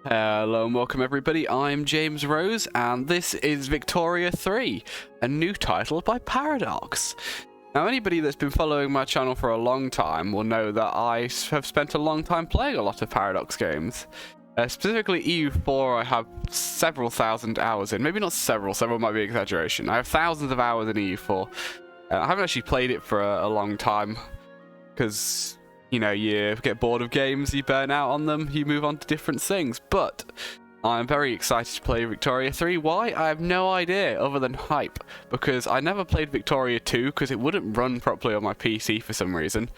Hello and welcome everybody, I'm James Rose and this is Victoria 3, a new title by Paradox. Now anybody that's been following my channel for a long time will know that I have spent a long time playing a lot of Paradox games. Specifically EU4 I have several thousand hours in, maybe not several might be an exaggeration. I have thousands of hours in EU4. I haven't actually played it for a long time because you know, you get bored of games, you burn out on them, you move on to different things. But I'm very excited to play Victoria 3. Why? I have no idea other than hype. Because I never played Victoria 2 because it wouldn't run properly on my PC for some reason.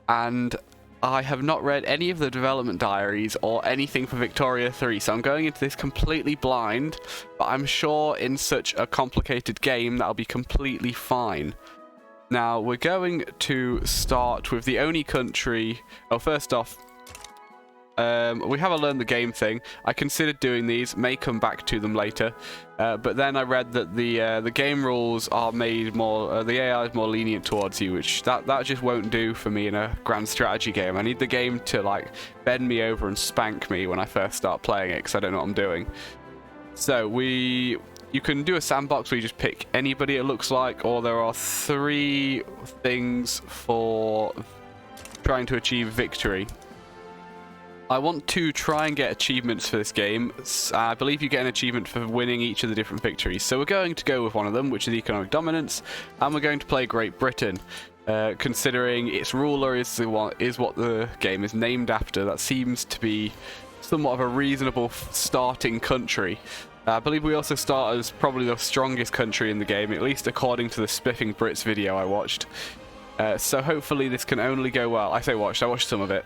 And I have not read any of the development diaries or anything for Victoria 3. So I'm going into this completely blind. But I'm sure in such a complicated game that'll be completely fine. Now, we're going to start with the only country... Oh, first off, we have a learn the game thing. I considered doing these, may come back to them later. But then I read that the game rules are made more... the AI is more lenient towards you, which that just won't do for me in a grand strategy game. I need the game to, like, bend me over and spank me when I first start playing it, because I don't know what I'm doing. So, you can do a sandbox where you just pick anybody it looks like, or there are 3 things for trying to achieve victory. I want to try and get achievements for this game. I believe you get an achievement for winning each of the different victories. So we're going to go with one of them, which is economic dominance, and we're going to play Great Britain. Considering its ruler is what the game is named after, that seems to be somewhat of a reasonable starting country. I believe we also start as probably the strongest country in the game, at least according to the Spiffing Brits video I watched. So hopefully this can only go well. I say watched, I watched some of it.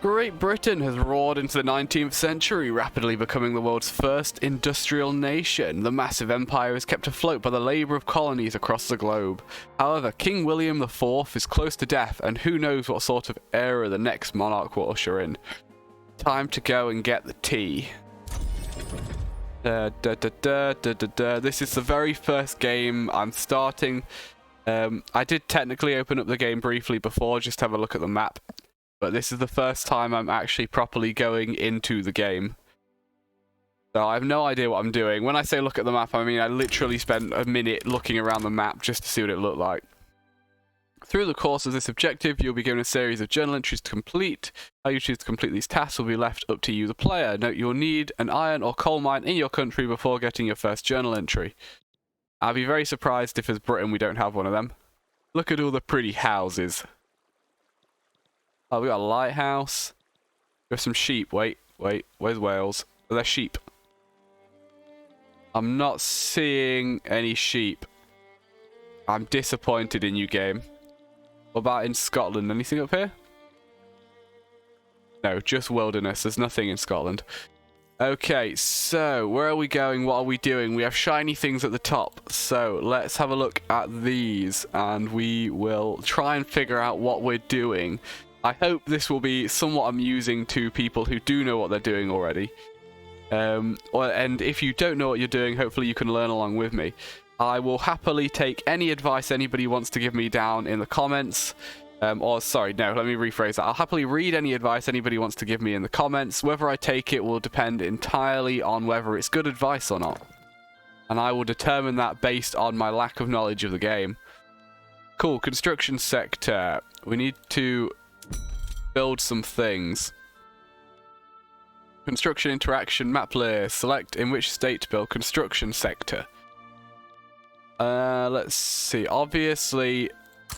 Great Britain has roared into the 19th century, rapidly becoming the world's first industrial nation. The massive empire is kept afloat by the labour of colonies across the globe. However, King William IV is close to death, and who knows what sort of era the next monarch will usher in. Time to go and get the tea. This is the very first game I'm starting. I did technically open up the game briefly before, just to have a look at the map. But this is the first time I'm actually properly going into the game. So I have no idea what I'm doing. When I say look at the map, I mean I literally spent a minute looking around the map just to see what it looked like. Through the course of this objective, you'll be given a series of journal entries to complete. How you choose to complete these tasks will be left up to you, the player. Note you'll need an iron or coal mine in your country before getting your first journal entry. I'll be very surprised if as Britain we don't have one of them. Look at all the pretty houses. Oh, we got a lighthouse. We have some sheep. Wait, where's Wales? Oh, they're sheep. I'm not seeing any sheep. I'm disappointed in you, game. What about in Scotland? Anything up here? No, just wilderness. There's nothing in Scotland. Okay, so where are we going? What are we doing? We have shiny things at the top. So let's have a look at these and we will try and figure out what we're doing. I hope this will be somewhat amusing to people who do know what they're doing already. And if you don't know what you're doing, hopefully you can learn along with me. I will happily take any advice anybody wants to give me down in the comments. Or, sorry, no, let me rephrase that. I'll happily read any advice anybody wants to give me in the comments. Whether I take it will depend entirely on whether it's good advice or not. And I will determine that based on my lack of knowledge of the game. Cool, construction sector. We need to build some things. Construction interaction map list. Select in which state to build construction sector. Let's see. Obviously,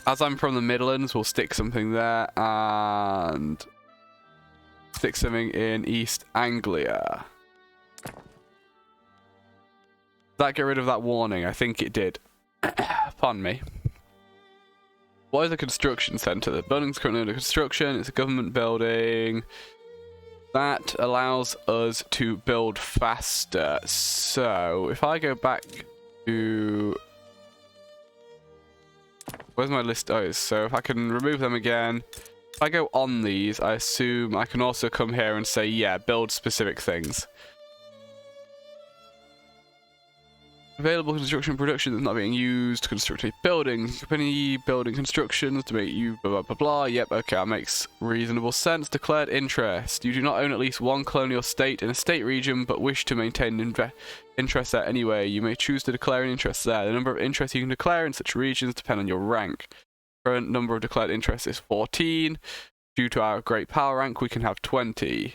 as I'm from the Midlands, we'll stick something there and stick something in East Anglia. Did that get rid of that warning? I think it did. Pardon me. What is a construction centre? The building's currently under construction. It's a government building. That allows us to build faster. So, if I go back to... Where's my list? Oh, so if I can remove them again. If I go on these, I assume I can also come here and say, yeah, build specific things. Available construction production that's not being used to construct a building. Company building constructions to make you blah blah blah blah. Yep, okay, that makes reasonable sense. Declared interest. You do not own at least one colonial state in a state region, but wish to maintain interest there anyway. You may choose to declare an interest there. The number of interests you can declare in such regions depend on your rank. Current number of declared interests is 14. Due to our great power rank, we can have 20.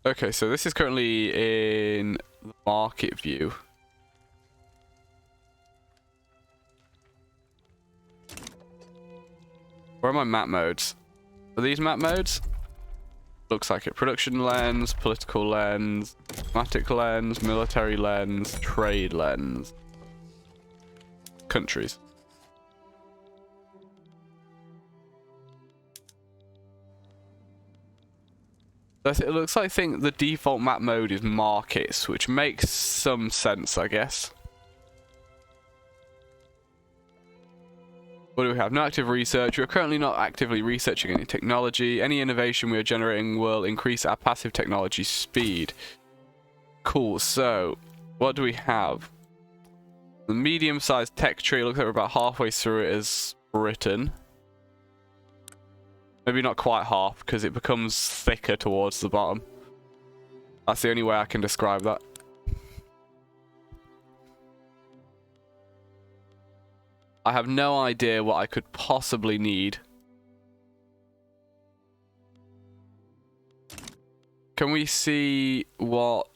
Okay, so this is currently in the market view. Where are my map modes? Are these map modes? Looks like it. Production lens, political lens, thematic lens, military lens, trade lens. Countries. It looks like the default map mode is markets, which makes some sense, I guess. What do we have? No active research. We are currently not actively researching any technology. Any innovation we are generating will increase our passive technology speed. Cool, so what do we have? The medium-sized tech tree, looks like we're about halfway through it as Britain. Maybe not quite half, because it becomes thicker towards the bottom. That's the only way I can describe that. I have no idea what I could possibly need. Can we see what...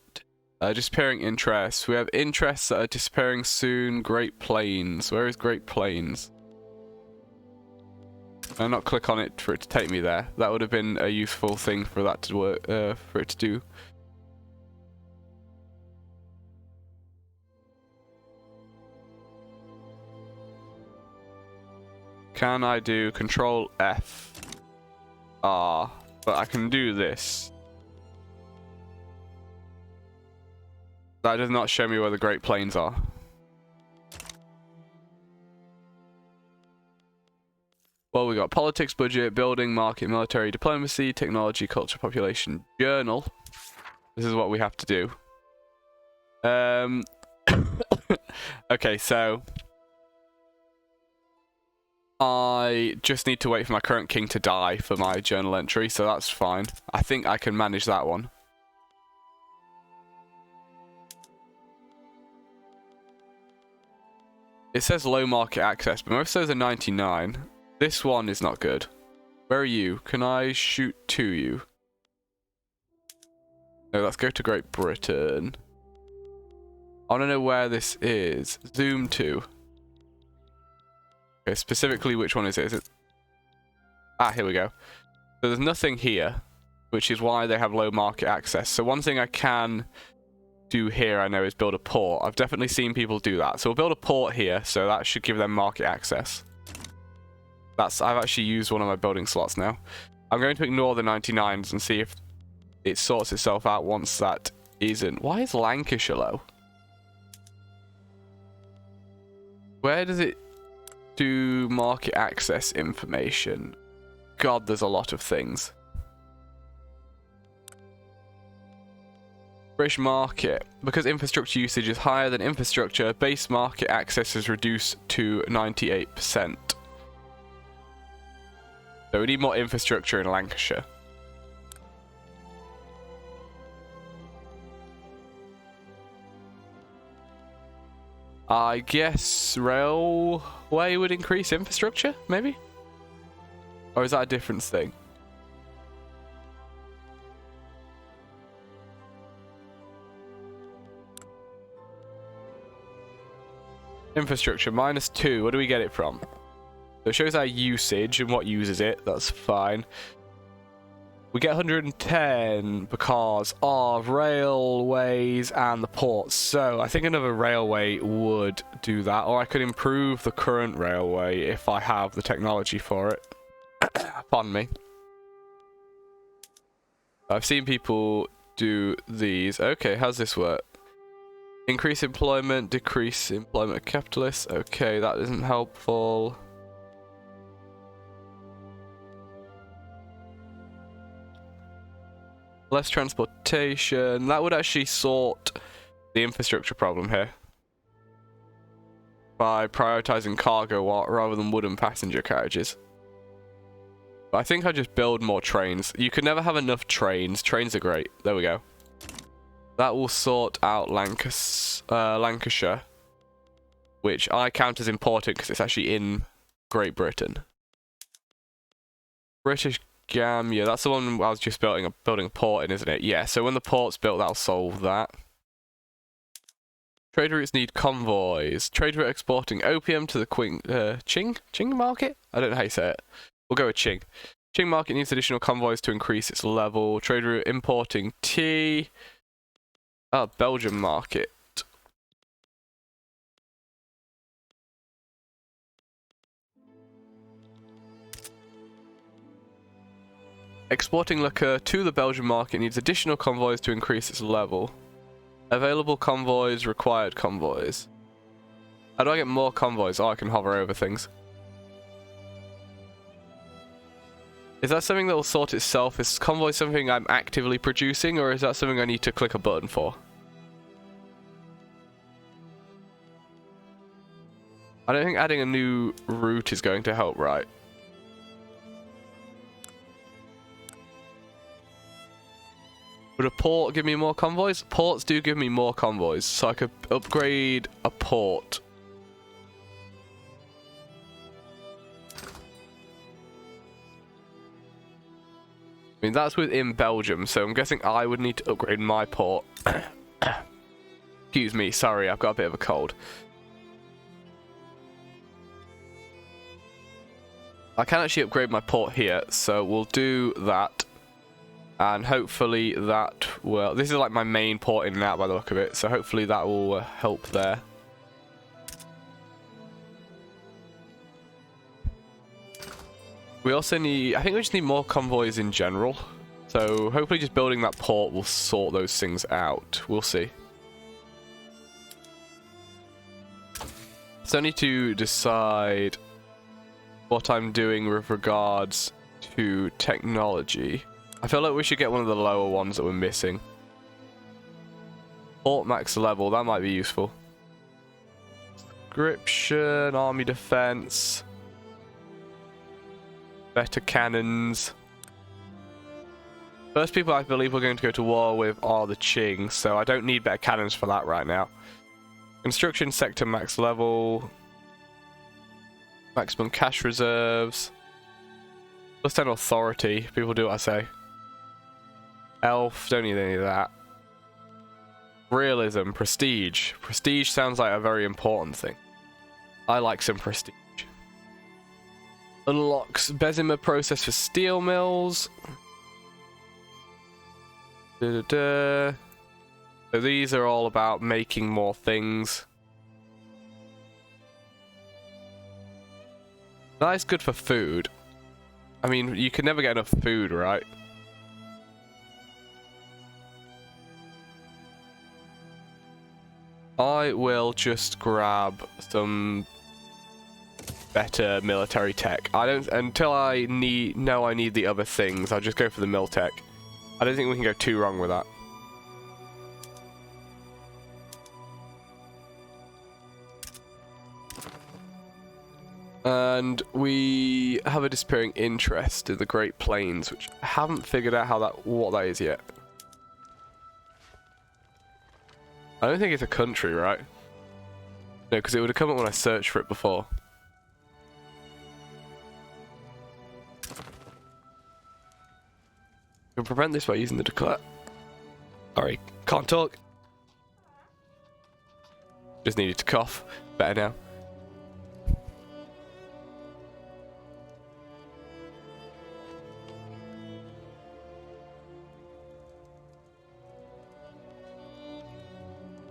disappearing interests. We have interests that are disappearing soon. Great Plains. Where is Great Plains? I'll not click on it for it to take me there. That would have been a useful thing for that to work, for it to do. Can I do Control F? R, but I can do this. That does not show me where the Great Plains are. Well, we got politics, budget, building, market, military, diplomacy, technology, culture, population, journal. This is what we have to do. Okay, so I just need to wait for my current king to die for my journal entry, so that's fine. I think I can manage that one. It says low market access, but most of those are 99. This one is not good. Where are you? Can I shoot to you? No, let's go to Great Britain. I want to know where this is. Zoom to. Okay, specifically which one is it? Is it... Ah, here we go. So there's nothing here, which is why they have low market access. So one thing I can do here, I know, is build a port. I've definitely seen people do that. So we'll build a port here, so that should give them market access. I've actually used one of my building slots now. I'm going to ignore the 99s and see if it sorts itself out once that isn't. Why is Lancashire low? Where does it do market access information? God, there's a lot of things. British market. Because infrastructure usage is higher than infrastructure, base market access is reduced to 98%. So we need more infrastructure in Lancashire. I guess railway would increase infrastructure, maybe? Or is that a different thing? Infrastructure, -2. Where do we get it from? So it shows our usage and what uses it. That's fine. We get 110 because of railways and the ports. So I think another railway would do that. Or I could improve the current railway if I have the technology for it. Pardon me. I've seen people do these. Okay, how's this work? Increase employment, decrease employment of capitalists. Okay, that isn't helpful. Less transportation. That would actually sort the infrastructure problem here by prioritizing cargo rather than wooden passenger carriages. But I think I just build more trains. You could never have enough trains. Trains are great. There we go. That will sort out Lancashire, which I count as important because it's actually in Great Britain. British Gambia, that's the one I was just building a port in, isn't it? Yeah, so when the port's built, that'll solve that. Trade routes need convoys. Trade route exporting opium to the Qing market? I don't know how you say it. We'll go with Qing. Qing market needs additional convoys to increase its level. Trade route importing tea. Oh, Belgium market. Exporting liquor to the Belgian market needs additional convoys to increase its level. Available convoys, required convoys. How do I get more convoys? Oh, I can hover over things. Is that something that will sort itself? Is convoy something I'm actively producing, or is that something I need to click a button for? I don't think adding a new route is going to help, right? Would a port give me more convoys? Ports do give me more convoys, so I could upgrade a port. I mean, that's within Belgium, so I'm guessing I would need to upgrade my port. Excuse me, sorry, I've got a bit of a cold. I can actually upgrade my port here, so we'll do that. And hopefully that will... This is like my main port in and out by the look of it, so hopefully that will help there. We also need... I think we just need more convoys in general. So hopefully just building that port will sort those things out. We'll see. So I need to decide what I'm doing with regards to technology. I feel like we should get one of the lower ones that we're missing. Port max level, that might be useful. Conscription, army defense. Better cannons. First people I believe we're going to go to war with are the Qing, so I don't need better cannons for that right now. Construction sector max level. Maximum cash reserves. Plus 10 authority, people do what I say. Elf, don't need any of that. Realism, prestige. Prestige sounds like a very important thing. I like some prestige. Unlocks Bessemer process for steel mills. So these are all about making more things. That's good for food. I mean, you can never get enough food, right? I will just grab some better military tech. I don't until I know I need the other things. I'll just go for the mil tech. I don't think we can go too wrong with that. And we have a disappearing interest in the Great Plains, which I haven't figured out what that is yet. I don't think it's a country, right? No, because it would have come up when I searched for it before. You can prevent this by using the declare. Sorry, can't talk. Just needed to cough. Better now.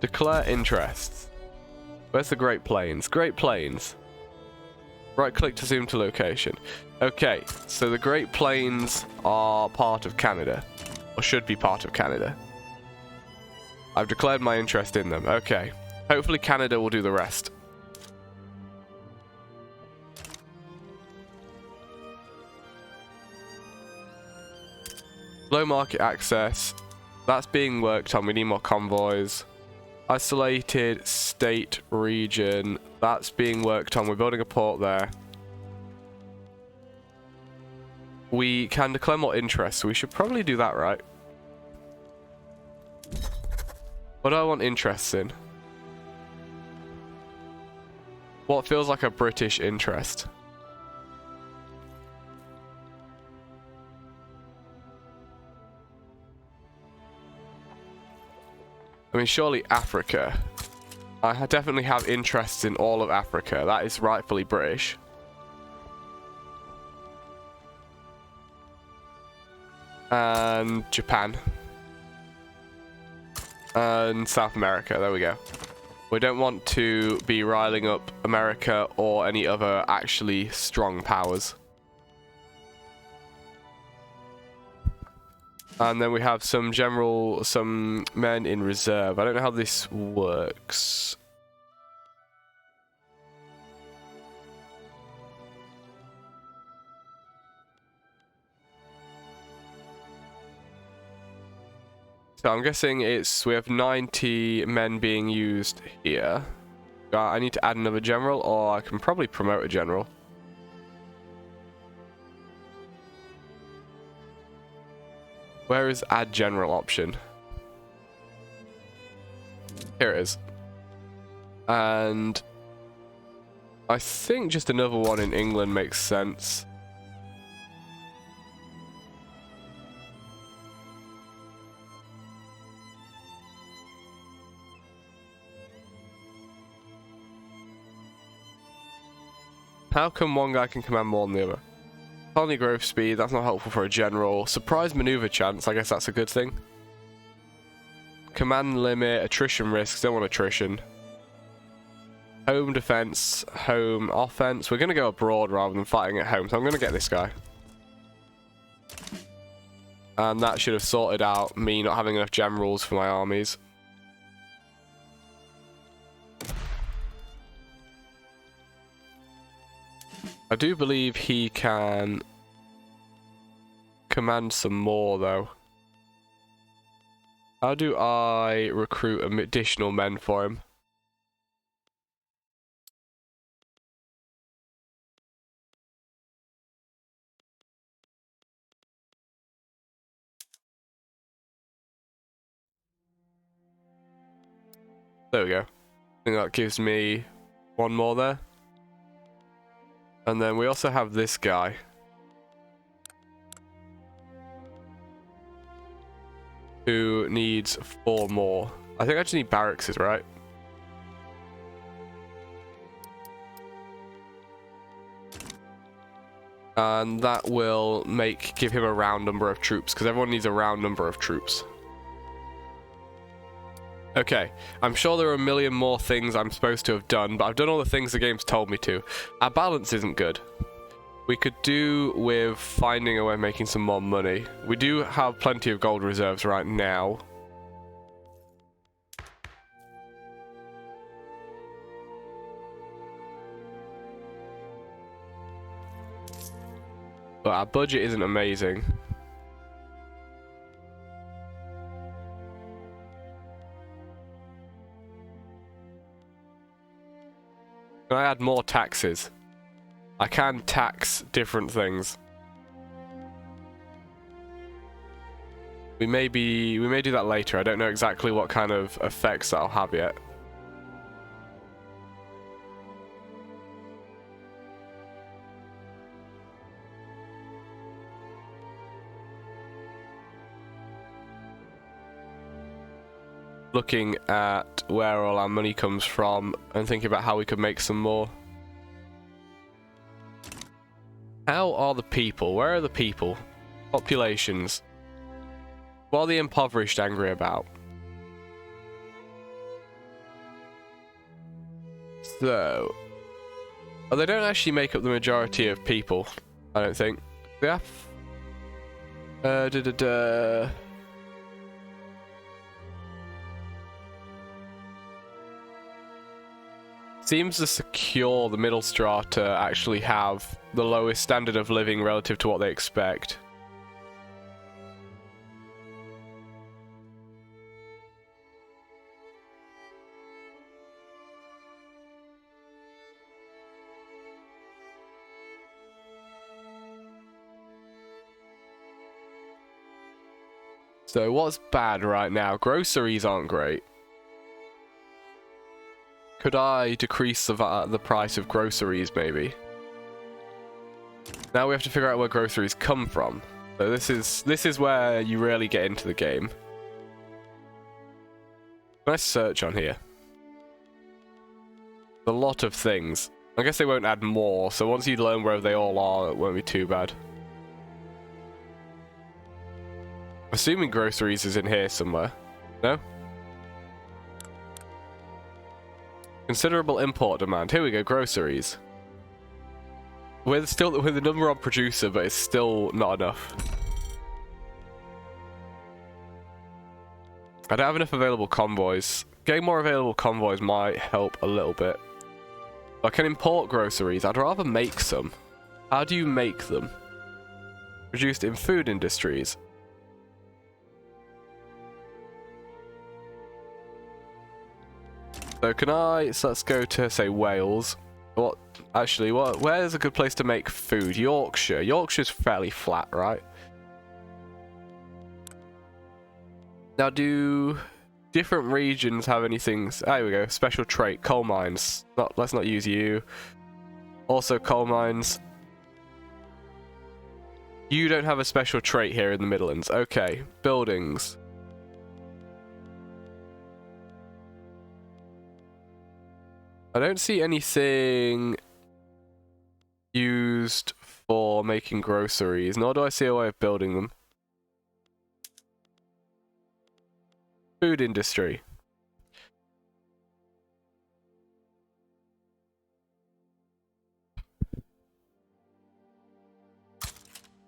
Declare interests. Where's the Great Plains? Great Plains. Right click to zoom to location. Okay, so the Great Plains are part of Canada. Or should be part of Canada. I've declared my interest in them. Okay. Hopefully Canada will do the rest. Low market access. That's being worked on. We need more convoys. Isolated state region. That's being worked on. We're building a port there. We can declare more interest, so we should probably do that, right? What do I want interests in? What feels like a British interest? I mean, surely Africa. I definitely have interests in all of Africa. That is rightfully British. And Japan. And South America. There we go. We don't want to be riling up America or any other actually strong powers. And then we have some men in reserve. I don't know how this works. So I'm guessing we have 90 men being used here. I need to add another general, or I can probably promote a general. Where is add general option? Here it is. And I think just another one in England makes sense. How come one guy can command more than the other? Colony growth speed, that's not helpful for a general. Surprise maneuver chance, I guess that's a good thing. Command limit, attrition risks, don't want attrition. Home defense, home offense. We're going to go abroad rather than fighting at home, so I'm going to get this guy. And that should have sorted out me not having enough generals for my armies. I do believe he can command some more, though. How do I recruit additional men for him? There we go. I think that gives me one more there. And then we also have this guy. Who needs 4 more. I think I just need barracks, right? And that will give him a round number of troops, because everyone needs a round number of troops. Okay, I'm sure there are a million more things I'm supposed to have done, but I've done all the things the game's told me to. Our balance isn't good. We could do with finding a way of making some more money. We do have plenty of gold reserves right now. But our budget isn't amazing. Can I add more taxes? I can tax different things. We may do that later. I don't know exactly what kind of effects that'll have yet. Looking at where all our money comes from and thinking about how we could make some more. How are the people? Where are the people? Populations. What are the impoverished angry about? So... oh, they don't actually make up the majority of people, I don't think. Yeah. Seems to secure the middle strata actually have the lowest standard of living relative to what they expect. So what's bad right now? Groceries aren't great. Could I decrease the price of groceries, maybe? Now we have to figure out where groceries come from. So this is where you really get into the game. Can I search on here? A lot of things. I guess they won't add more, so once you learn where they all are, it won't be too bad. Assuming groceries is in here somewhere. No? Considerable import demand. Here we go, groceries. We're still with the number one producer, but it's still not enough. I don't have enough available convoys. Getting more available convoys might help a little bit. I can import groceries. I'd rather make some. How do you make them? Produced in food industries. So can I... So let's go to, say, Wales. What? Actually, where's a good place to make food? Yorkshire. Yorkshire's fairly flat, right? Now, do different regions have anything? Ah, here we go. Special trait. Coal mines. Let's not use you. Also, coal mines. You don't have a special trait here in the Midlands. Okay. Buildings. I don't see anything used for making groceries, nor do I see a way of building them. Food industry.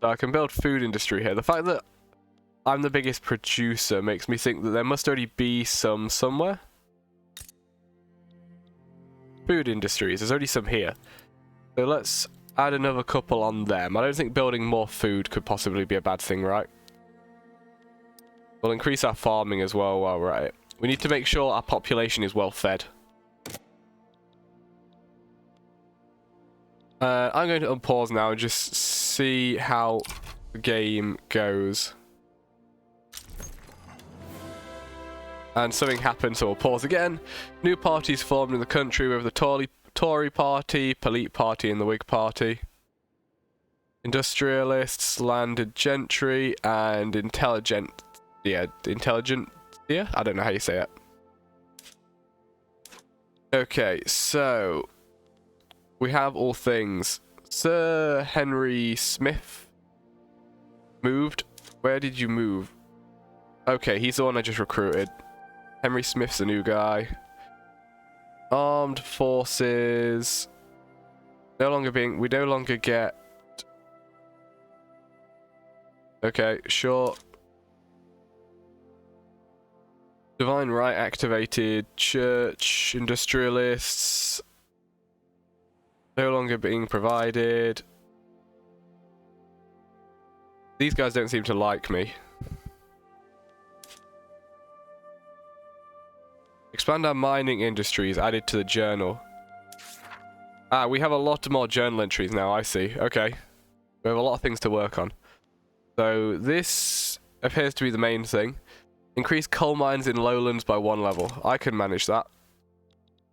So I can build food industry here. The fact that I'm the biggest producer makes me think that there must already be some somewhere. Food industries, there's already some here. So let's add another couple on them. I don't think building more food could possibly be a bad thing, right? We'll increase our farming as well while we're at it. We need to make sure our population is well fed. I'm going to unpause now and just see how the game goes. And something happened, so we'll pause again. New parties formed in the country with the Tory Party, Polite Party, and the Whig Party. Industrialists, landed gentry, and intelligentsia. I don't know how you say it. Okay, so we have all things. Sir Henry Smith moved. Where did you move? Okay, he's the one I just recruited. Henry Smith's a new guy. Armed forces. We no longer get. Okay, sure. Divine right activated. Church. Industrialists. No longer being provided. These guys don't seem to like me. Expand our mining industries added to the journal. Ah, we have a lot more journal entries now, I see. Okay. We have a lot of things to work on. So this appears to be the main thing. Increase coal mines in lowlands by 1 level. I can manage that.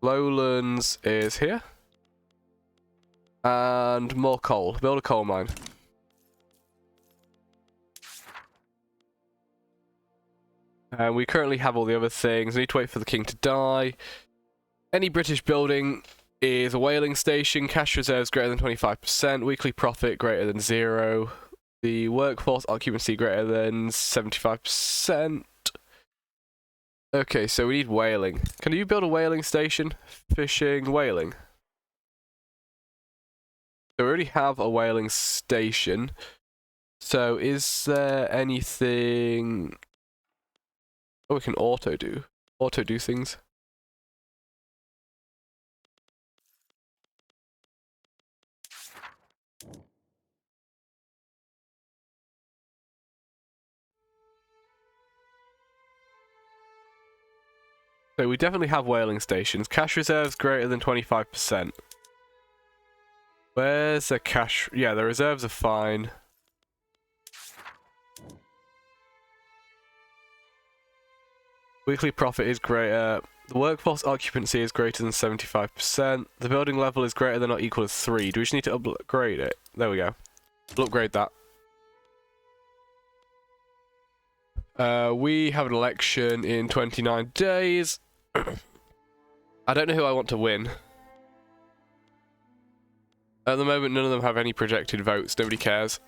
Lowlands is here. And more coal. Build a coal mine. And we currently have all the other things. We need to wait for the king to die. Any British building is a whaling station. Cash reserves greater than 25%. Weekly profit greater than 0. The workforce occupancy greater than 75%. Okay, so we need whaling. Can you build a whaling station? Fishing, whaling. So we already have a whaling station. So is there anything... Oh, we can auto do things. So we definitely have whaling stations. Cash reserves greater than 25%. Where's the cash? Yeah, the reserves are fine. Weekly profit is greater. The workforce occupancy is greater than 75%. The building level is greater than or equal to 3. Do we just need to upgrade it? There we go. We'll upgrade that. We have an election in 29 days. I don't know who I want to win. At the moment, none of them have any projected votes. Nobody cares.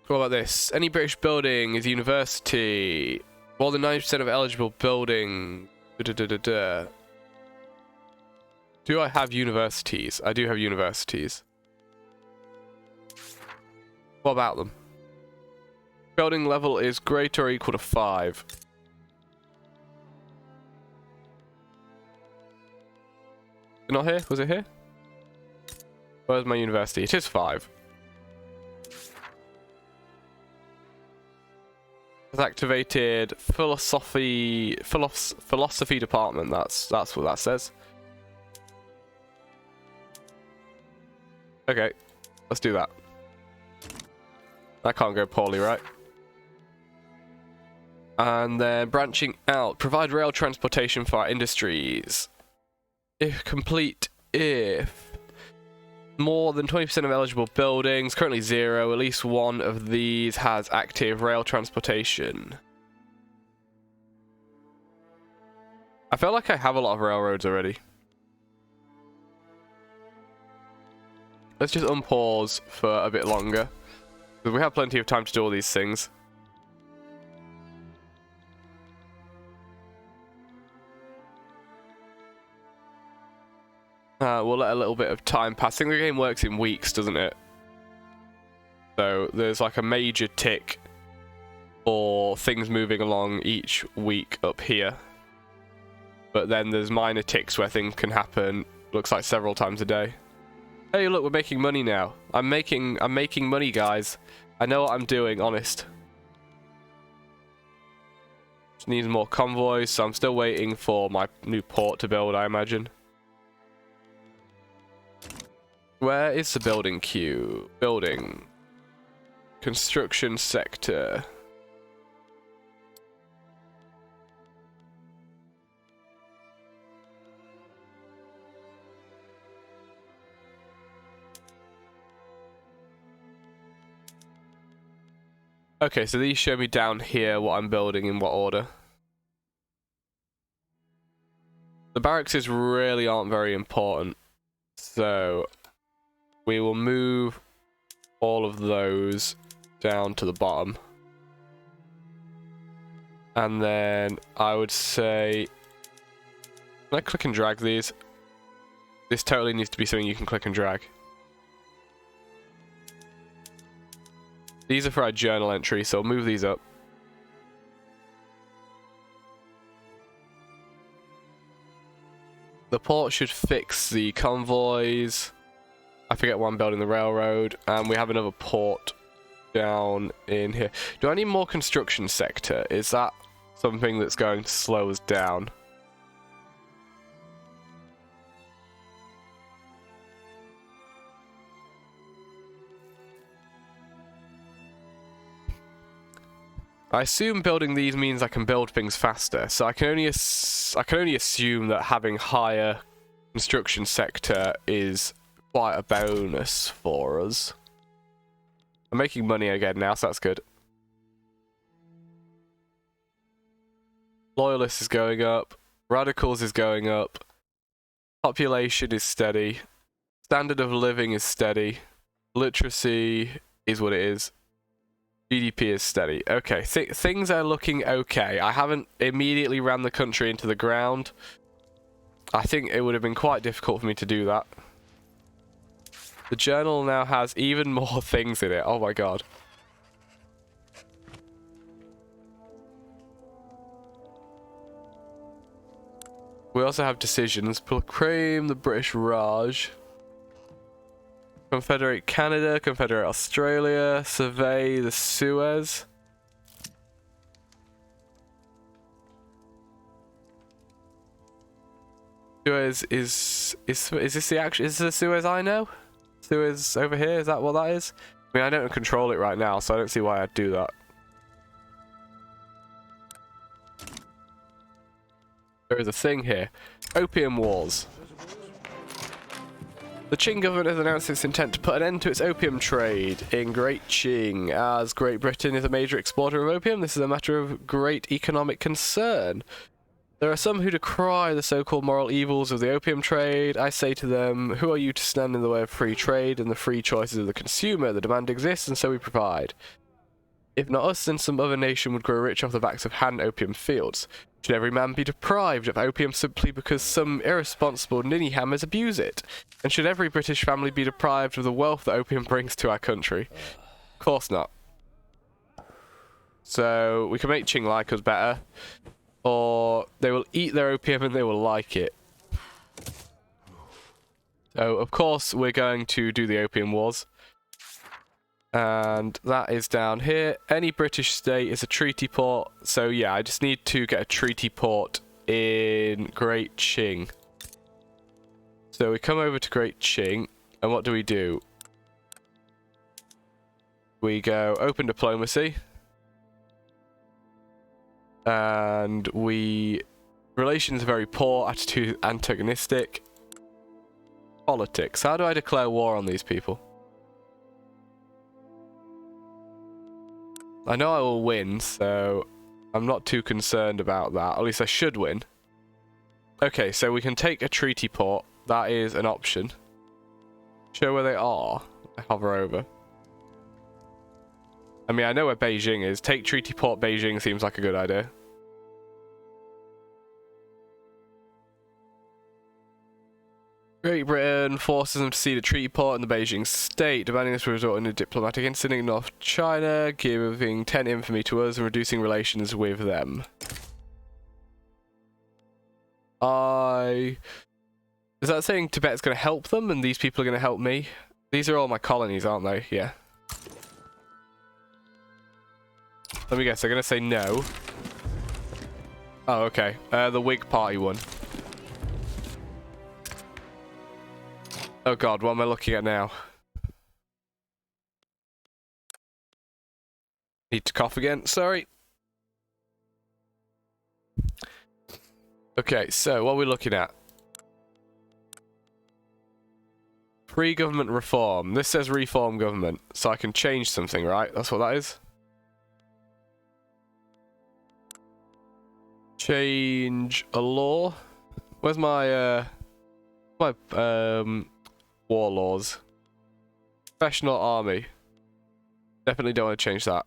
What about this? Any British building is university. More than 90% of eligible building. Do I have universities? I do have universities. What about them? Building level is greater or equal to 5. Not here? Was it here? Where's my university? It is 5. It's activated philosophy department. That's what that says. Okay, let's do that. That can't go poorly, right? And then branching out, provide rail transportation for our industries. If more than 20% of eligible buildings, currently 0, at least one of these has active rail transportation. I feel like I have a lot of railroads already. Let's just unpause for a bit longer, because we have plenty of time to do all these things. We'll let a little bit of time pass. I think the game works in weeks, doesn't it? So there's like a major tick for things moving along each week up here. But then there's minor ticks where things can happen, looks like several times a day. Hey, look, we're making money now. I'm making money, guys. I know what I'm doing, honest. Just needs more convoys, so I'm still waiting for my new port to build, I imagine. Where is the building queue? Building. Construction sector. Okay, so these show me down here what I'm building in what order. The barracks really aren't very important, so we will move all of those down to the bottom. And then I would say, can I click and drag these? This totally needs to be something you can click and drag. These are for our journal entry, so we'll move these up. The port should fix the convoys. I forget why I'm building the railroad, and we have another port down in here. Do I need more construction sector? Is that something that's going to slow us down? I assume building these means I can build things faster, so I can only assume that having higher construction sector is quite a bonus for us. I'm making money again now, so that's good. Loyalists is going up. Radicals is going up. Population is steady. Standard of living is steady. Literacy is what it is. GDP is steady. Okay, things are looking okay. I haven't immediately ran the country into the ground. I think it would have been quite difficult for me to do that. The journal now has even more things in it. Oh my god. We also have decisions. Proclaim the British Raj. Confederate Canada, Confederate Australia, survey the Suez. Suez is this the actual, is this the Suez I know? Suez over here, is that what that is? I mean, I don't control it right now, so I don't see why I'd do that. There is a thing here. Opium Wars. The Qing government has announced its intent to put an end to its opium trade in Great Qing. As Great Britain is a major exporter of opium, this is a matter of great economic concern. There are some who decry the so-called moral evils of the opium trade. I say to them, who are you to stand in the way of free trade and the free choices of the consumer? The demand exists, and so we provide. If not us, then some other nation would grow rich off the backs of Han opium fields. Should every man be deprived of opium simply because some irresponsible ninny-hammers abuse it? And should every British family be deprived of the wealth that opium brings to our country? Of course not. So, we can make Qing like us better. Or they will eat their opium and they will like it. So, of course, we're going to do the Opium Wars. And that is down here. Any British state is a treaty port. So, yeah, I just need to get a treaty port in Great Qing. So, we come over to Great Qing. And what do? We go open diplomacy. And relations are very poor, attitude antagonistic. Politics. How do I declare war on these people? I know I will win, so I'm not too concerned about that. At least I should win. Okay, so we can take a treaty port. That is an option. Show where they are. I hover over. I mean, I know where Beijing is. Take treaty port Beijing seems like a good idea. Great Britain forces them to cede a treaty port in the Beijing state, demanding this will result in a diplomatic incident in North China, giving 10 infamy to us and reducing relations with them. Is that saying Tibet's going to help them and these people are going to help me? These are all my colonies, aren't they? Yeah. Let me guess, they're going to say no. Oh, okay. The Whig Party won. Oh god, what am I looking at now? Need to cough again, sorry. Okay, so what are we looking at? Free government reform. This says reform government, so I can change something, right? That's what that is? Change a law. Where's my war laws? Professional army. Definitely don't want to change that.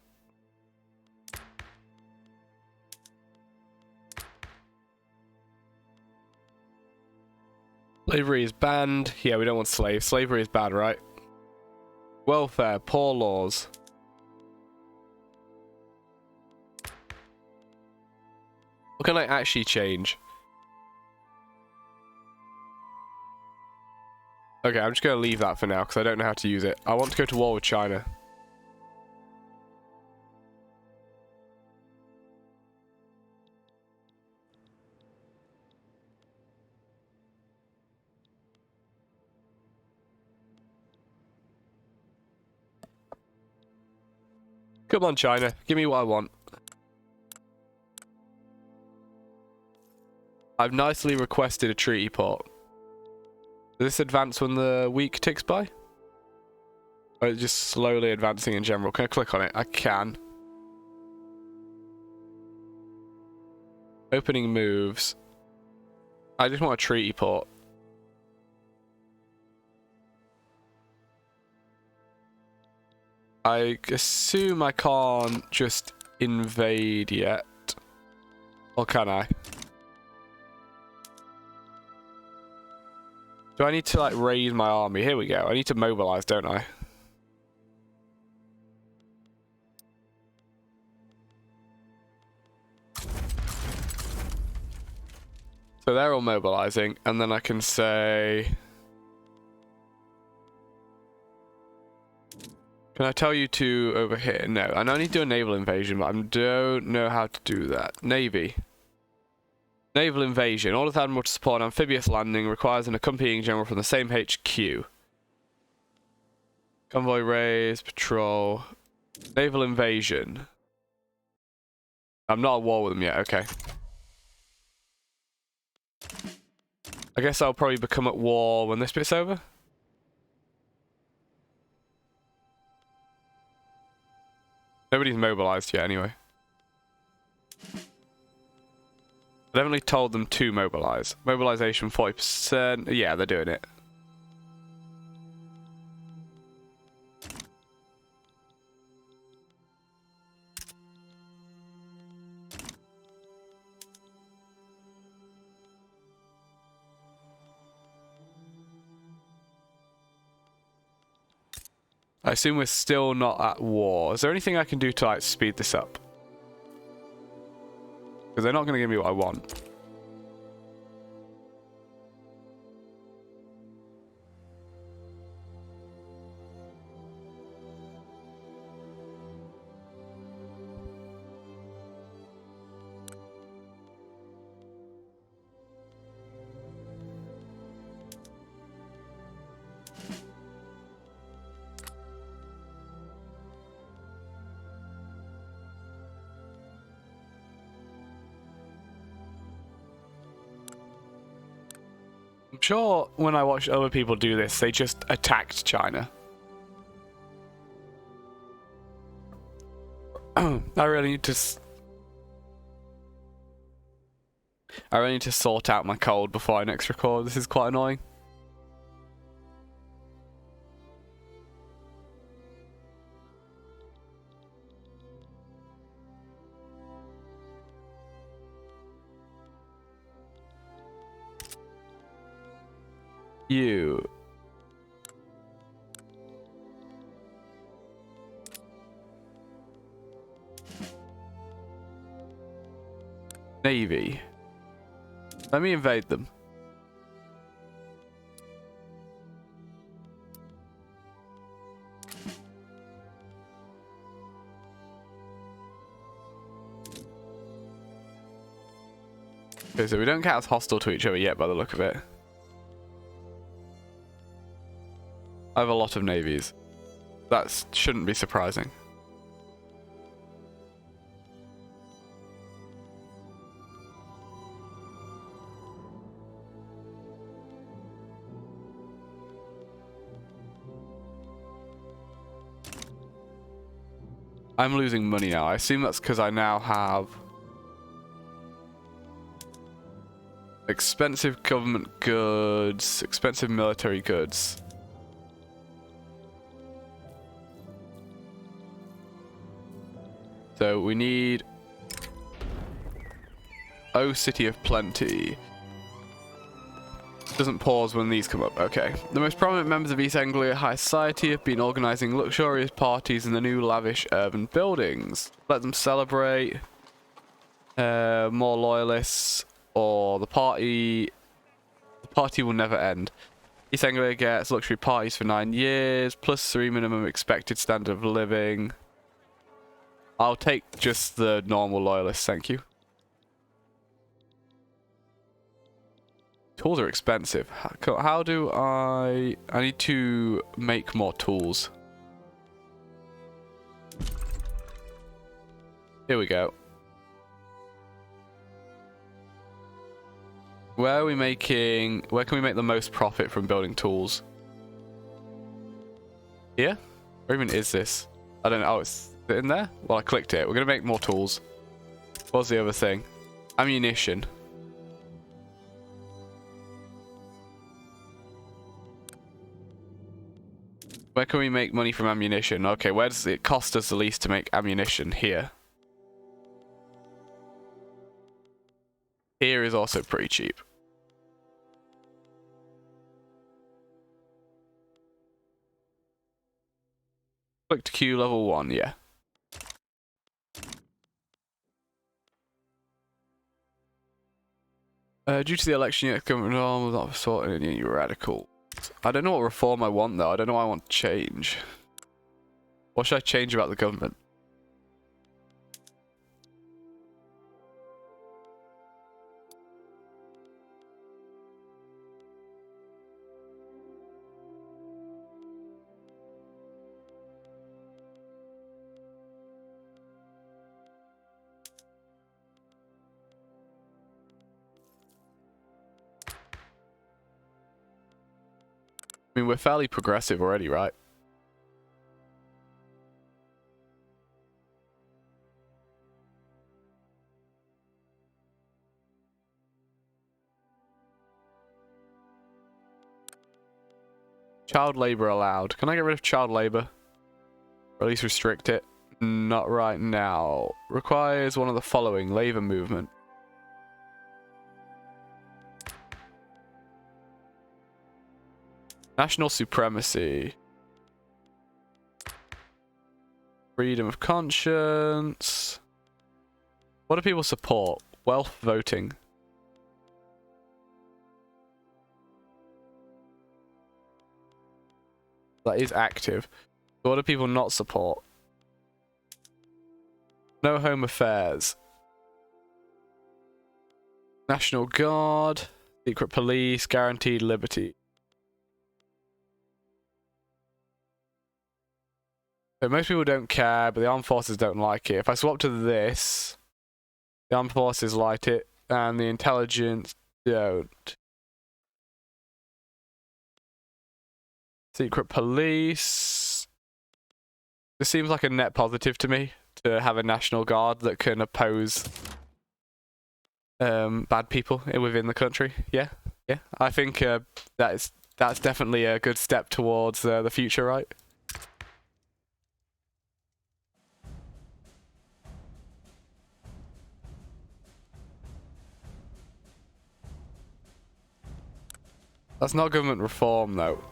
Slavery is banned. Yeah, we don't want slaves. Slavery is bad, right? Welfare, poor laws. What can I actually change? Okay, I'm just going to leave that for now because I don't know how to use it. I want to go to war with China. Come on, China. Give me what I want. I've nicely requested a treaty port. Does this advance when the week ticks by? Or is it just slowly advancing in general? Can I click on it? I can. Opening moves. I just want a treaty port. I assume I can't just invade yet. Or can I? Do I need to, like, raise my army? Here we go. I need to mobilize, don't I? So they're all mobilizing, and then I can say... Can I tell you to over here? No. And I need to do a naval invasion, but I don't know how to do that. Navy. Naval invasion. Order the Admiral to support an amphibious landing. Requires an accompanying general from the same HQ. Convoy raise. Patrol. Naval invasion. I'm not at war with them yet. Okay. I guess I'll probably become at war when this bit's over. Nobody's mobilized yet, anyway. I definitely told them to mobilize. Mobilization 40%. Yeah, they're doing it. I assume we're still not at war. Is there anything I can do to like speed this up? Because they're not going to give me what I want. I'm sure when I watched other people do this, they just attacked China. I really need to sort out my cold before I next record. This is quite annoying. You. Navy. Let me invade them. Okay, so we don't count as hostile to each other yet by the look of it. I have a lot of navies. That shouldn't be surprising. I'm losing money now. I assume that's because I now have expensive government goods, expensive military goods. So we need O City of Plenty. Doesn't pause when these come up. Okay. The most prominent members of East Anglia High Society have been organising luxurious parties in the new lavish urban buildings. Let them celebrate. More loyalists, or the party will never end. East Anglia gets luxury parties for 9 years, plus 3 minimum expected standard of living. I'll take just the normal loyalists, thank you. Tools are expensive. How do I need to make more tools. Here we go. Where can we make the most profit from building tools? Here? Or even is this? I don't know. Oh, it's in there? Well, I clicked it. We're going to make more tools. What's the other thing? Ammunition. Where can we make money from ammunition? Okay, where does it cost us the least to make ammunition? Here. Here is also pretty cheap. Click to queue level 1, yeah. Due to the election, yet government will not sort any radical. I don't know what reform I want though. I don't know what I want to change. What should I change about the government? I mean, we're fairly progressive already, right? Child labor allowed. Can I get rid of child labor? Or at least restrict it? Not right now. Requires one of the following. Labor movement. National supremacy. Freedom of conscience. What do people support? Wealth voting. That is active. What do people not support? No home affairs. National Guard. Secret police. Guaranteed liberty. So most people don't care, but the armed forces don't like it. If I swap to this, the armed forces like it, and the intelligence don't. Secret police. This seems like a net positive to me, to have a National Guard that can oppose bad people within the country. Yeah. I think that's definitely a good step towards the future, right? That's not government reform, though.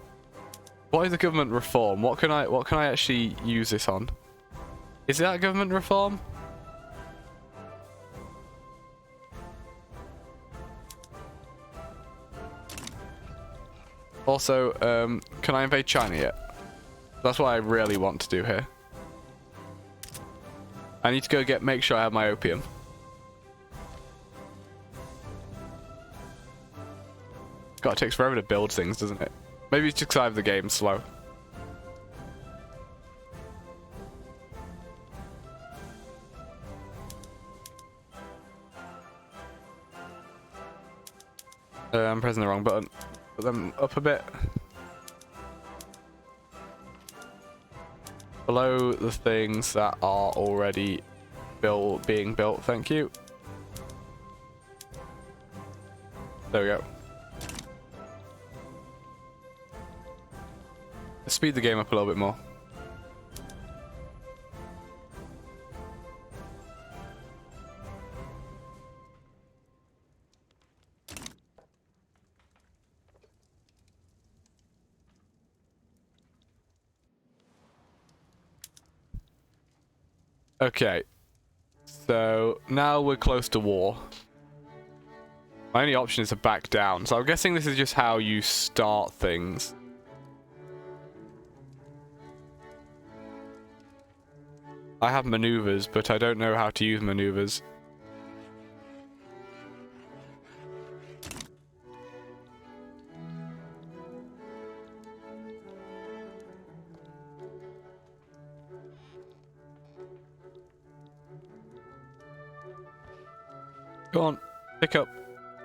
What is a government reform? What can I actually use this on? Is that government reform? Also, can I invade China yet? That's what I really want to do here. I need to go make sure I have my opium. God, it takes forever to build things, doesn't it? Maybe it's just because I have the game slow. I'm pressing the wrong button. Put them up a bit. Below the things that are already being built, thank you. There we go. Let's speed the game up a little bit more. Okay, so now we're close to war. My only option is to back down, so I'm guessing this is just how you start things. I have maneuvers, but I don't know how to use maneuvers. Go on, pick up.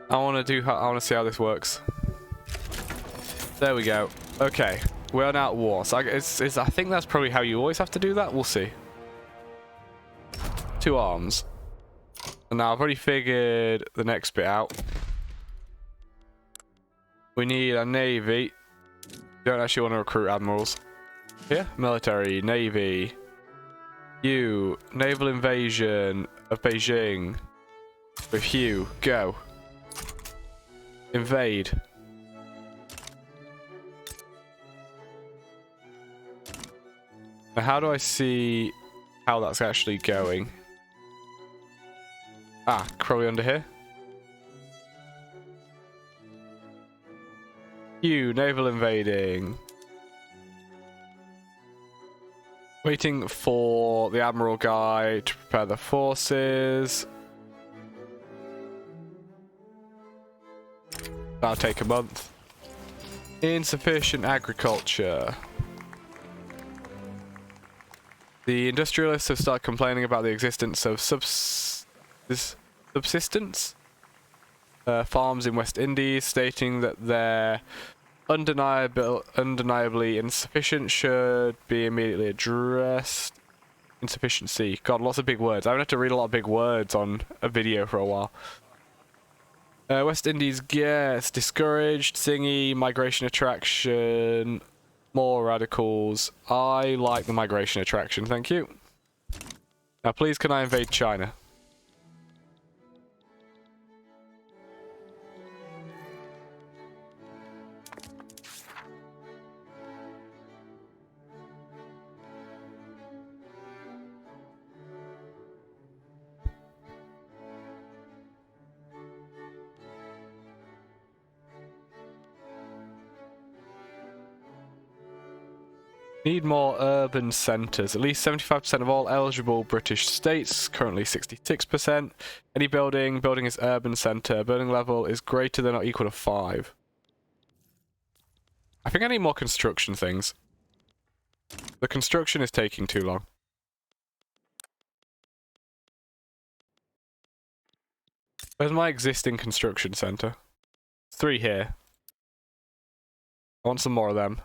I want to see how this works. There we go. Okay, we're now at war. So I think that's probably how you always have to do that. We'll see. 2 arms. And now I've already figured the next bit out. We need a navy. We don't actually want to recruit admirals. Yeah, military, navy. You, naval invasion of Beijing. With Hugh, go. Invade. Now how do I see how that's actually going? Ah, probably under here. You, naval invading. Waiting for the admiral guy to prepare the forces. That'll take a month. Insufficient agriculture. The industrialists have started complaining about the existence of subsistence farms in West Indies, stating that their undeniably insufficient should be immediately addressed. Insufficiency. God, lots of big words. I haven't had to read a lot of big words on a video for a while. West Indies gets discouraged. Thingy. Migration attraction. More radicals. I like the migration attraction, thank you. Now please can I invade China? Need more urban centres. At least 75% of all eligible British states, currently 66%. Any building is urban centre. Building level is greater than or equal to 5. I think I need more construction things. The construction is taking too long. Where's my existing construction centre? 3 here. I want some more of them.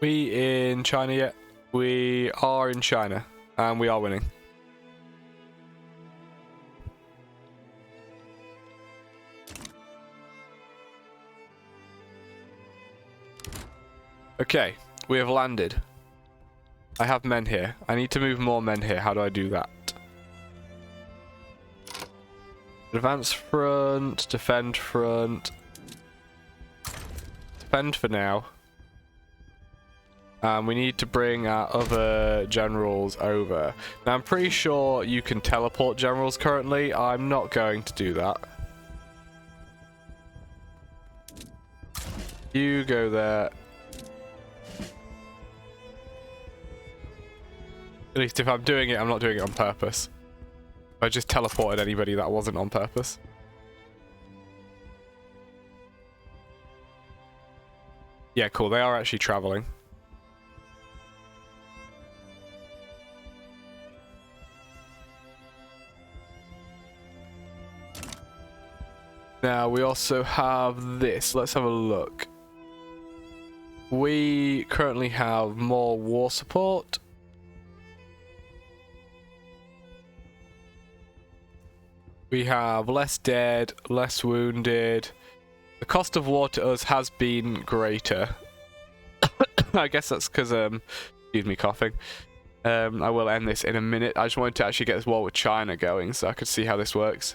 We in China yet? We are in China, and we are winning. Okay, we have landed. I have men here. I need to move more men here. How do I do that? Advance front, defend front. Defend for now. We need to bring our other generals over. Now, I'm pretty sure you can teleport generals currently. I'm not going to do that. You go there. At least if I'm doing it, I'm not doing it on purpose. I just teleported anybody that wasn't on purpose. Yeah, cool. They are actually traveling. Now, we also have this. Let's have a look. We currently have more war support. We have less dead, less wounded. The cost of war to us has been greater. I guess that's because, excuse me coughing. I will end this in a minute. I just wanted to actually get this war with China going so I could see how this works.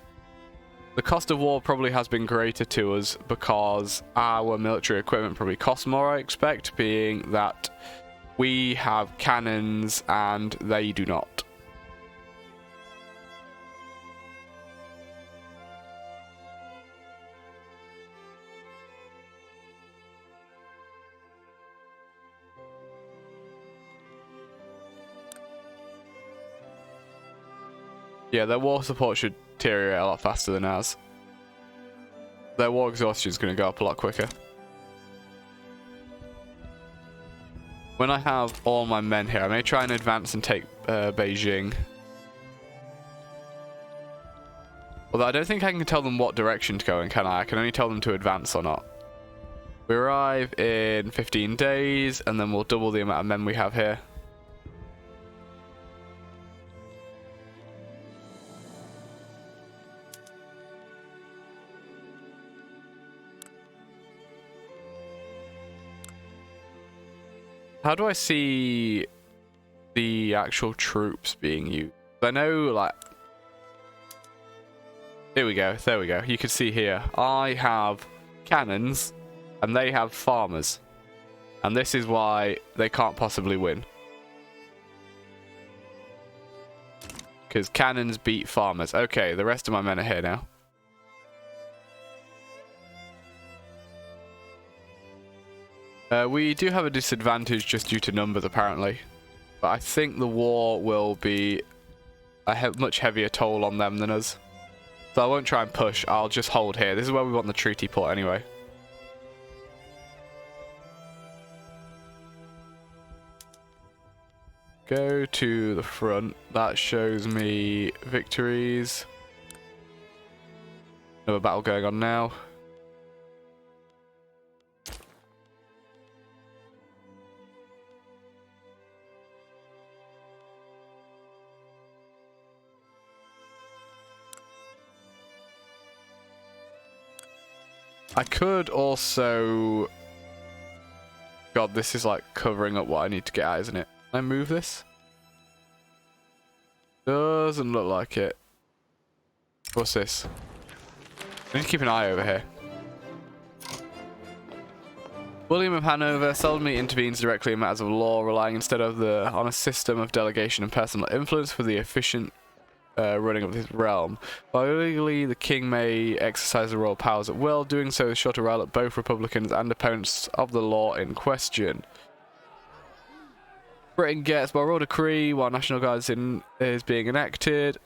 The cost of war probably has been greater to us because our military equipment probably costs more, I expect, being that we have cannons and they do not. Yeah, their war support should deteriorate a lot faster than ours. Their war exhaustion is going to go up a lot quicker. When I have all my men here, I may try and advance and take Beijing. Although I don't think I can tell them what direction to go in, can I? I can only tell them to advance or not. We arrive in 15 days, and then we'll double the amount of men we have here. How do I see the actual troops being used? I know, like... Here we go, there we go. You can see here, I have cannons, and they have farmers. And this is why they can't possibly win. Because cannons beat farmers. Okay, the rest of my men are here now. We do have a disadvantage just due to numbers, apparently. But I think the war will be a much heavier toll on them than us. So I won't try and push, I'll just hold here. This is where we want the treaty port anyway. Go to the front. That shows me victories. Another battle going on now. I could also... God, this is like covering up what I need to get at, isn't it? Can I move this? Doesn't look like it. What's this? I need to keep an eye over here. William of Hanover seldomly intervenes directly in matters of law, relying instead on a system of delegation and personal influence for the efficient running of his realm. While illegally the king may exercise the royal powers at will, doing so is sure to rile up both Republicans and opponents of the law in question. Britain gets by royal decree while National Guard is being enacted.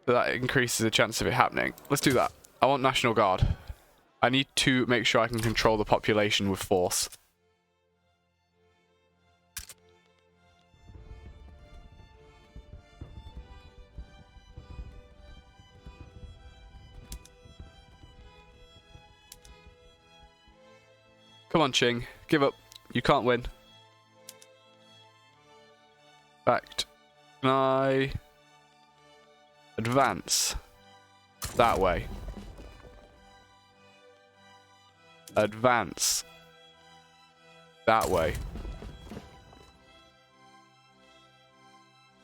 So that increases the chance of it happening. Let's do that. I want National Guard. I need to make sure I can control the population with force. Come on, Qing. Give up. You can't win. Fact. Can I advance? That way. Advance. That way.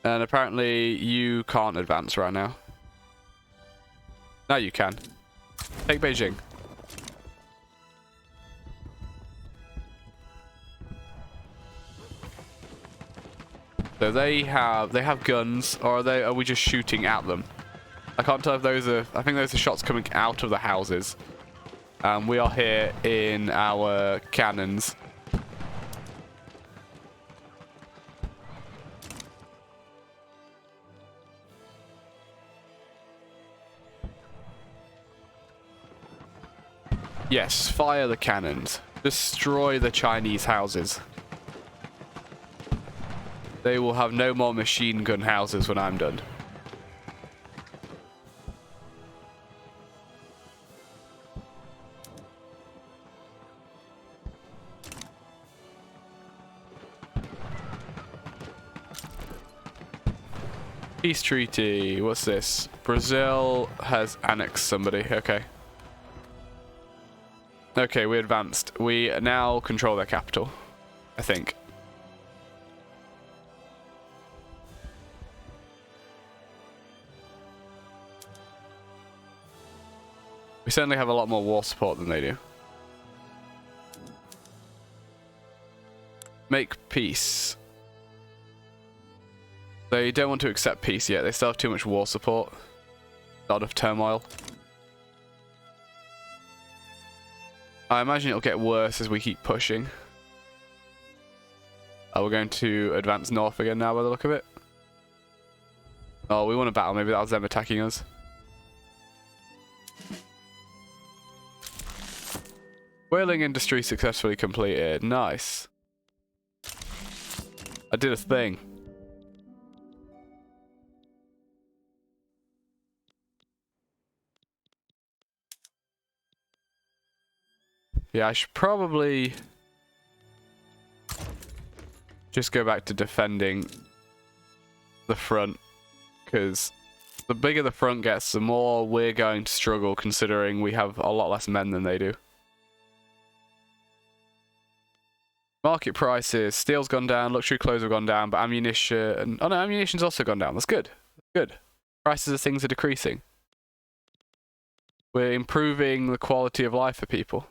And apparently you can't advance right now. Now you can. Take Beijing. So they have guns, or are we just shooting at them? I can't tell if those are... I think those are shots coming out of the houses. We are here in our cannons. Yes, fire the cannons. Destroy the Chinese houses. They will have no more machine gun houses when I'm done. Peace treaty. What's this? Brazil has annexed somebody. Okay. Okay, we advanced. We now control their capital, I think. We certainly have a lot more war support than they do. Make peace. They don't want to accept peace yet. They still have too much war support. Not enough turmoil. I imagine it'll get worse as we keep pushing. Oh, we're going to advance north again now by the look of it. Oh, we want a battle. Maybe that was them attacking us. Whaling industry successfully completed. Nice. I did a thing. Yeah, I should probably just go back to defending the front, because the bigger the front gets, the more we're going to struggle, considering we have a lot less men than they do. Market prices, steel's gone down, luxury clothes have gone down, but ammunition... Oh no, ammunition's also gone down. That's good. Good. Prices of things are decreasing. We're improving the quality of life for people.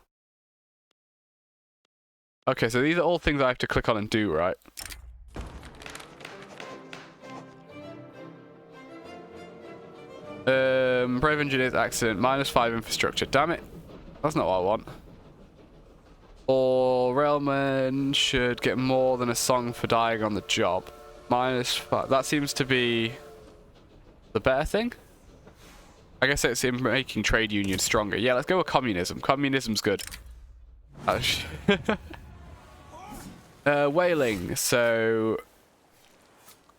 Okay, so these are all things I have to click on and do, right? Brave engineers accident, -5 infrastructure. Damn it. That's not what I want. Or railmen should get more than a song for dying on the job. -5. That seems to be the better thing. I guess it's in making trade unions stronger. Yeah, let's go with communism. Communism's good. Whaling. So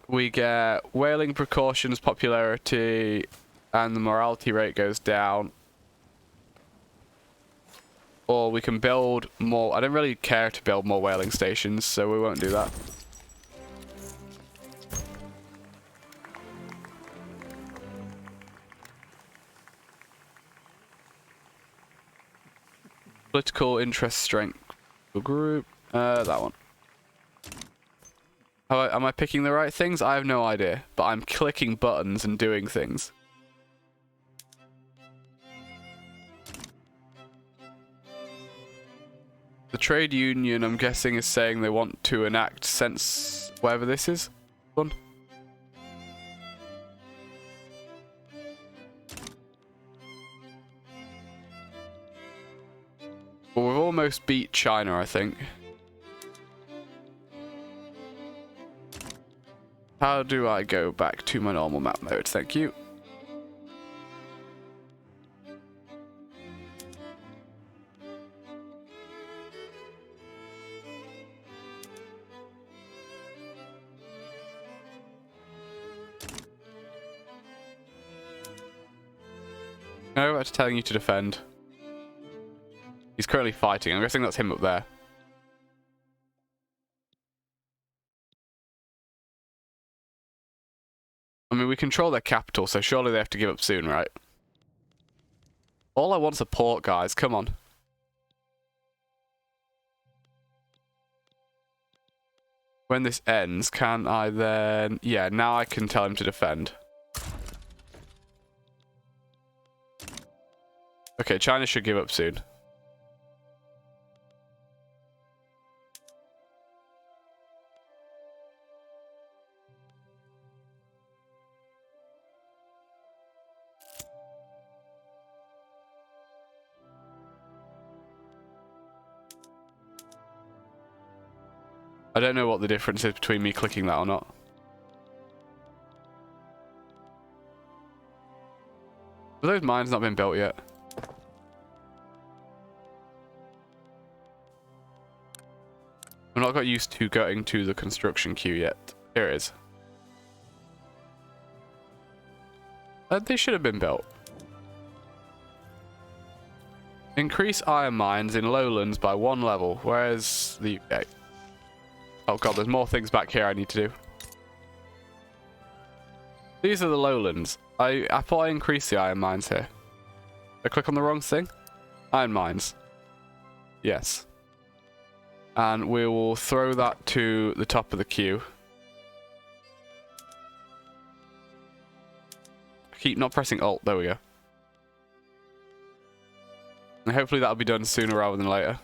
we get whaling precautions, popularity, and the morality rate goes down. Or we can build more. I don't really care to build more whaling stations, so we won't do that. Political interest strength group. That one. Am I picking the right things? I have no idea, but I'm clicking buttons and doing things. The trade union, I'm guessing, is saying they want to enact sense whatever this is. One. Well, we've almost beat China, I think. How do I go back to my normal map mode? Thank you. No, that's telling you to defend. He's currently fighting. I'm guessing that's him up there. I mean, we control their capital, so surely they have to give up soon, right? All I want's a port, guys. Come on. When this ends, can I then... Yeah, now I can tell him to defend. Okay, China should give up soon. I don't know what the difference is between me clicking that or not. Have those mines not been built yet? I've not got used to going to the construction queue yet. Here it is. They should have been built. Increase iron mines in lowlands by 1 level. Where's the UK? Oh god, there's more things back here I need to do. These are the lowlands. I thought I increased the iron mines here. I click on the wrong thing? Iron mines. Yes. And we will throw that to the top of the queue. I keep not pressing Alt. There we go. And hopefully that'll be done sooner rather than later.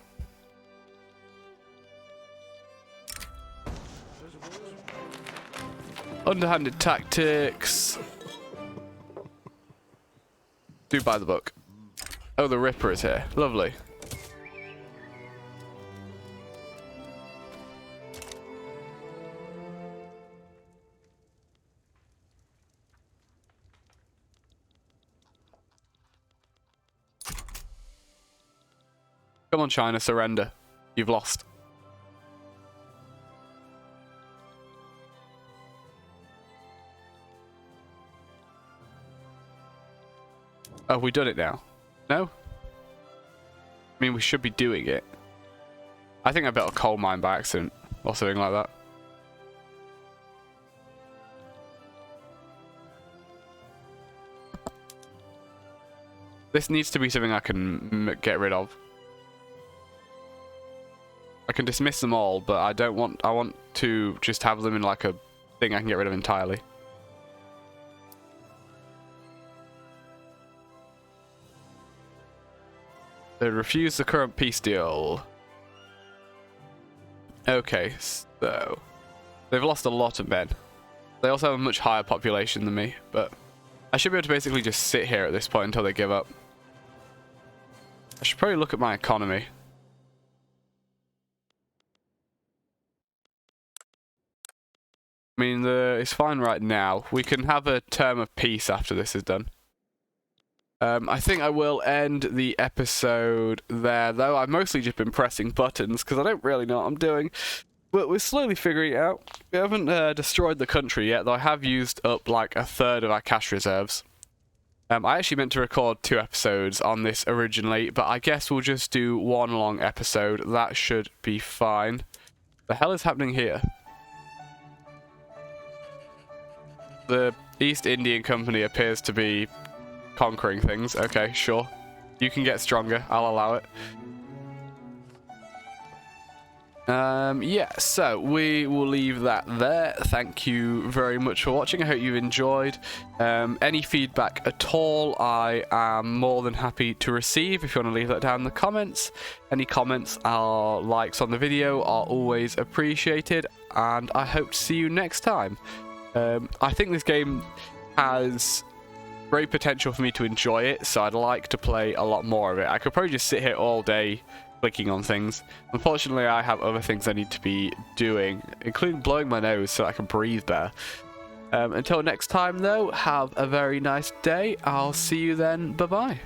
Underhanded tactics. Do buy the book. Oh, the Ripper is here. Lovely. Come on, China, surrender. You've lost. Oh, have we done it now? No? I mean, we should be doing it. I think I built a coal mine by accident, or something like that. This needs to be something I can get rid of. I can dismiss them all, but I don't want... I want to just have them in like a thing I can get rid of entirely. They refuse the current peace deal. Okay, so they've lost a lot of men. They also have a much higher population than me, but I should be able to basically just sit here at this point until they give up. I should probably look at my economy. I mean, it's fine right now. We can have a term of peace after this is done. I think I will end the episode there, though. I've mostly just been pressing buttons because I don't really know what I'm doing. But we're slowly figuring it out. We haven't destroyed the country yet, though I have used up like a third of our cash reserves. I actually meant to record 2 episodes on this originally, but I guess we'll just do 1 long episode. That should be fine. The hell is happening here? The East Indian Company appears to be conquering things. Okay, sure. You can get stronger. I'll allow it. Yeah, so we will leave that there. Thank you very much for watching. I hope you enjoyed. Any feedback at all, I am more than happy to receive. If you want to leave that down in the comments. Any comments or likes on the video are always appreciated, and I hope to see you next time. I think this game has great potential for me to enjoy it, so I'd like to play a lot more of it. I could probably just sit here all day clicking on things. Unfortunately, I have other things I need to be doing, including blowing my nose so I can breathe better. Until next time, though, have a very nice day. I'll see you then. Bye-bye.